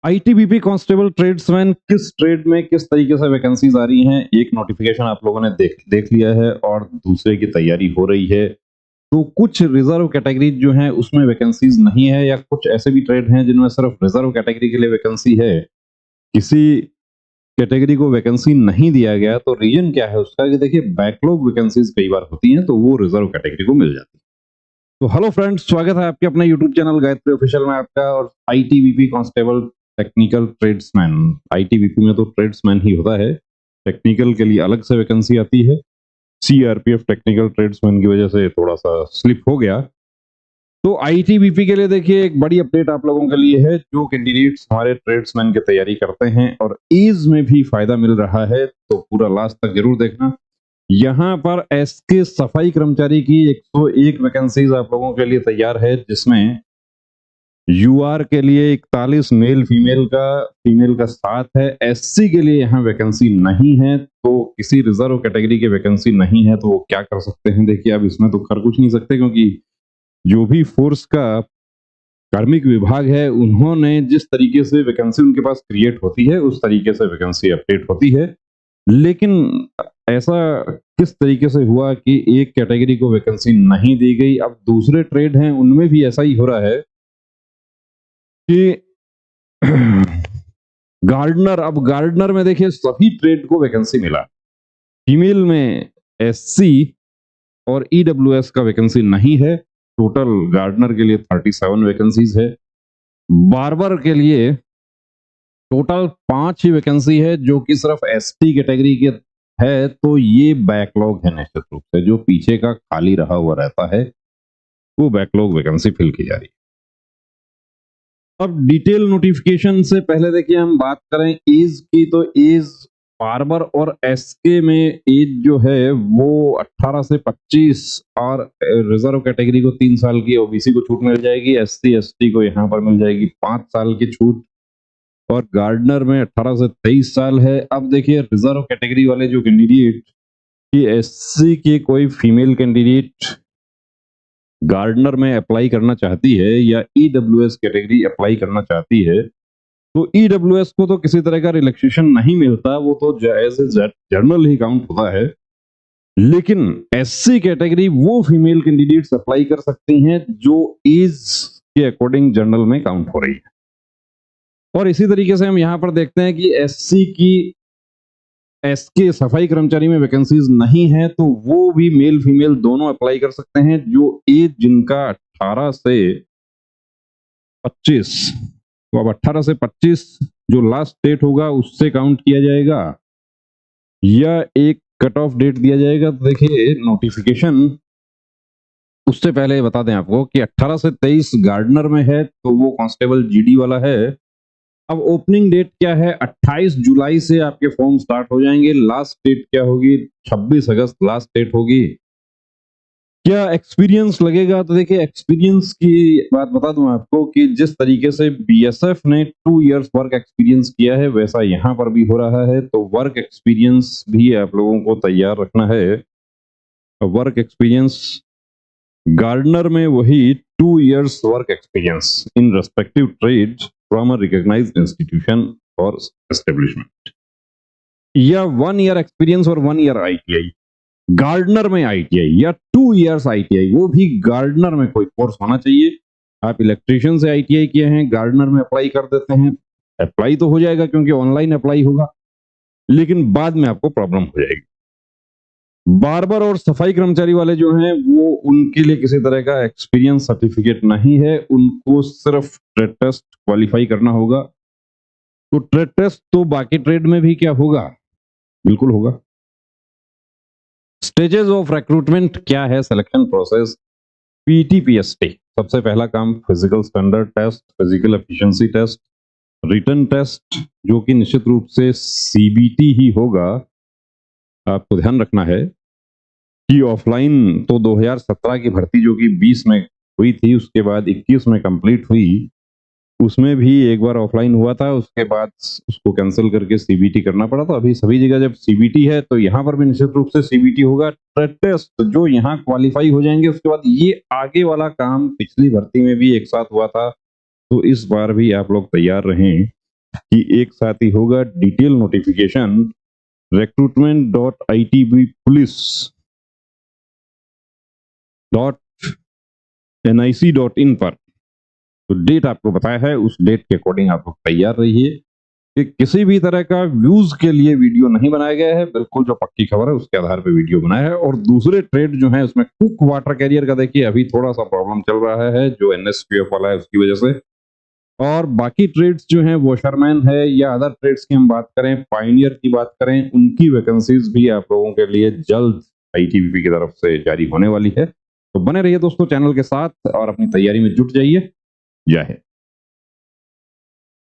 ITBP constable tradesman किस trade में किस तरीके से वैकेंसीज आ रही हैं, एक नोटिफिकेशन आप लोगों ने देख लिया है और दूसरे की तैयारी हो रही है। तो कुछ रिजर्व कैटेगरी जो हैं उसमें वैकेंसीज नहीं है, या कुछ ऐसे भी ट्रेड हैं जिनमें सिर्फ रिजर्व कैटेगरी के लिए वैकेंसी है। किसी कैटेगरी को वैकेंसी नहीं दिया गया तो रीजन क्या है उसका कि देखिए बैकलॉग वैकेंसीज कई बार होती हैं तो वो रिजर्व कैटेगरी को मिल जाती है। तो हेलो फ्रेंड्स, स्वागत है आपके अपने यूट्यूब चैनल गायत्री ऑफिशियल में आपका। और ITBP constable technical tradesman, ITBP में तो ट्रेड्समैन ही होता है, टेक्निकल के लिए अलग से वैकेंसी आती है। सीआरपीएफ टेक्निकल ट्रेड्समैन की वजह से थोड़ा सा स्लिप हो गया। तो आईटीबीपी के लिए देखिए एक बड़ी अपडेट आप लोगों के लिए है। जो कैंडिडेट्स हमारे ट्रेड्समैन की तैयारी करते हैं और एज में भी फायदा मिल रहा है तो पूरा लास्ट तक जरूर देखना। यहाँ पर एसके सफाई कर्मचारी की 101 वैकेंसीज आप लोगों के लिए तैयार है, जिसमें यूआर के लिए 41 मेल फीमेल का 7 है। एससी के लिए यहाँ वैकेंसी नहीं है, तो किसी रिजर्व कैटेगरी के वैकेंसी नहीं है तो वो क्या कर सकते हैं। देखिए अब इसमें तो कर कुछ नहीं सकते, क्योंकि जो भी फोर्स का कार्मिक विभाग है उन्होंने जिस तरीके से वैकेंसी उनके पास क्रिएट होती है उस तरीके से वैकेंसी अपडेट होती है। लेकिन ऐसा किस तरीके से हुआ कि एक कैटेगरी को वैकेंसी नहीं दी गई। अब दूसरे ट्रेड हैं उनमें भी ऐसा ही हो रहा है कि गार्डनर में देखिए सभी ट्रेड को वैकेंसी मिला। फीमेल में एससी और ईडब्ल्यूएस का वैकेंसी नहीं है। टोटल गार्डनर के लिए 37 वैकेंसीज है। बार्बर के लिए टोटल 5 ही वैकेंसी है, जो कि सिर्फ एसटी कैटेगरी के है। तो ये बैकलॉग है निश्चित रूप से, जो पीछे का खाली रहा हुआ रहता है वो बैकलॉग वैकेंसी फिल की जा रही है। अब डिटेल नोटिफिकेशन से पहले देखिए हम बात करें एज की, तो एज बार्बर और एसके में एज जो है वो 18 से 25 और रिजर्व कैटेगरी को 3 साल की, ओबीसी को छूट मिल जाएगी, एससी एसटी को यहाँ पर मिल जाएगी 5 साल की छूट, और गार्डनर में 18 से 23 साल है। अब देखिए रिजर्व कैटेगरी वाले जो कैंडिडेट कि एससी के कोई फीमेल कैंडिडेट गार्डनर में अप्लाई करना चाहती है या ईडब्ल्यूएस कैटेगरी अप्लाई करना चाहती है, तो ईडब्ल्यूएस को तो किसी तरह का रिलैक्सेशन नहीं मिलता, वो तो एज ए जर्नल ही काउंट होता है। लेकिन एससी कैटेगरी वो फीमेल कैंडिडेट्स अप्लाई कर सकती हैं जो एज के अकॉर्डिंग जर्नल में काउंट हो रही है। और इसी तरीके से हम यहां पर देखते हैं कि एससी की एसके सफाई कर्मचारी में वैकेंसीज नहीं है, तो वो भी मेल फीमेल दोनों अप्लाई कर सकते हैं जो एज जिनका 18 से 25। तो अब 18 से 25 जो लास्ट डेट होगा उससे काउंट किया जाएगा या एक कट ऑफ डेट दिया जाएगा। तो देखिए नोटिफिकेशन उससे पहले बता दें आपको कि 18 से 23 गार्डनर में है तो वो कांस्टेबल जीडी वाला है। अब ओपनिंग डेट क्या है, 28 जुलाई से आपके फॉर्म स्टार्ट हो जाएंगे। लास्ट डेट क्या होगी, 26 अगस्त लास्ट डेट होगी। क्या एक्सपीरियंस लगेगा, तो देखिए एक्सपीरियंस की बात बता दूं आपको कि जिस तरीके से बीएसएफ ने 2 इयर्स वर्क एक्सपीरियंस किया है वैसा यहां पर भी हो रहा है। तो वर्क एक्सपीरियंस भी आप लोगों को तैयार रखना है। वर्क एक्सपीरियंस गार्डनर में वही 2 years work experience in respective trade from a recognized institution और एस्टेब्लिशमेंट, या 1 ईयर एक्सपीरियंस और 1 ईयर आईटीआई। गार्डनर में आईटीआई या 2 इयर्स आईटीआई, वो भी गार्डनर में कोई कोर्स होना चाहिए। आप इलेक्ट्रीशियन से आईटीआई किए हैं, गार्डनर में अप्लाई कर देते हैं, अप्लाई तो हो जाएगा क्योंकि ऑनलाइन अप्लाई होगा, लेकिन बाद में आपको प्रॉब्लम हो जाएगी। बार्बर और सफाई कर्मचारी वाले जो हैं वो उनके लिए किसी तरह का एक्सपीरियंस सर्टिफिकेट नहीं है, उनको सिर्फ ट्रेड टेस्ट क्वालिफाई करना होगा। तो ट्रेड टेस्ट तो बाकी ट्रेड में भी क्या होगा, बिल्कुल होगा। स्टेजेस ऑफ रिक्रूटमेंट क्या है, सिलेक्शन प्रोसेस, पीटीपीएसटी। सबसे पहला काम physical standard test, physical efficiency test, written test जो कि निश्चित रूप से सीबीटी ही होगा। आपको ध्यान रखना है कि ऑफलाइन तो 2017 की भर्ती जो कि 20 में हुई थी, उसके बाद 21 में कंप्लीट हुई, उसमें भी एक बार ऑफलाइन हुआ था, उसके बाद उसको कैंसिल करके सीबीटी करना पड़ा। तो अभी सभी जगह जब सीबीटी है तो यहाँ पर भी निश्चित रूप से सीबीटी होगा। ट्रेड टेस्ट जो यहाँ क्वालिफाई हो जाएंगे उसके बाद ये आगे वाला काम पिछली भर्ती में भी एक साथ हुआ था, तो इस बार भी आप लोग तैयार रहें कि एक साथ ही होगा डिटेल नोटिफिकेशन recruitment.itbpolice.nic.in पर। तो डेट आपको बताया है, उस डेट के अकॉर्डिंग आप लोग तैयार रहिए कि किसी भी तरह का व्यूज के लिए वीडियो नहीं बनाया गया है, बिल्कुल जो पक्की खबर है उसके आधार पर वीडियो बनाया है। और दूसरे ट्रेड जो है उसमें कुक वाटर कैरियर का देखिए अभी थोड़ा सा प्रॉब्लम चल रहा है जो एनएसक्यूएफ वाला है उसकी वजह से। और बाकी ट्रेड्स जो हैं वॉशरमैन है या अदर ट्रेड्स की हम बात करें, पायनियर की बात करें, उनकी वैकेंसीज भी आप लोगों के लिए जल्द आईटीबीपी की तरफ से जारी होने वाली है। तो बने रहिए दोस्तों चैनल के साथ और अपनी तैयारी में जुट जाइए। जय हिंद।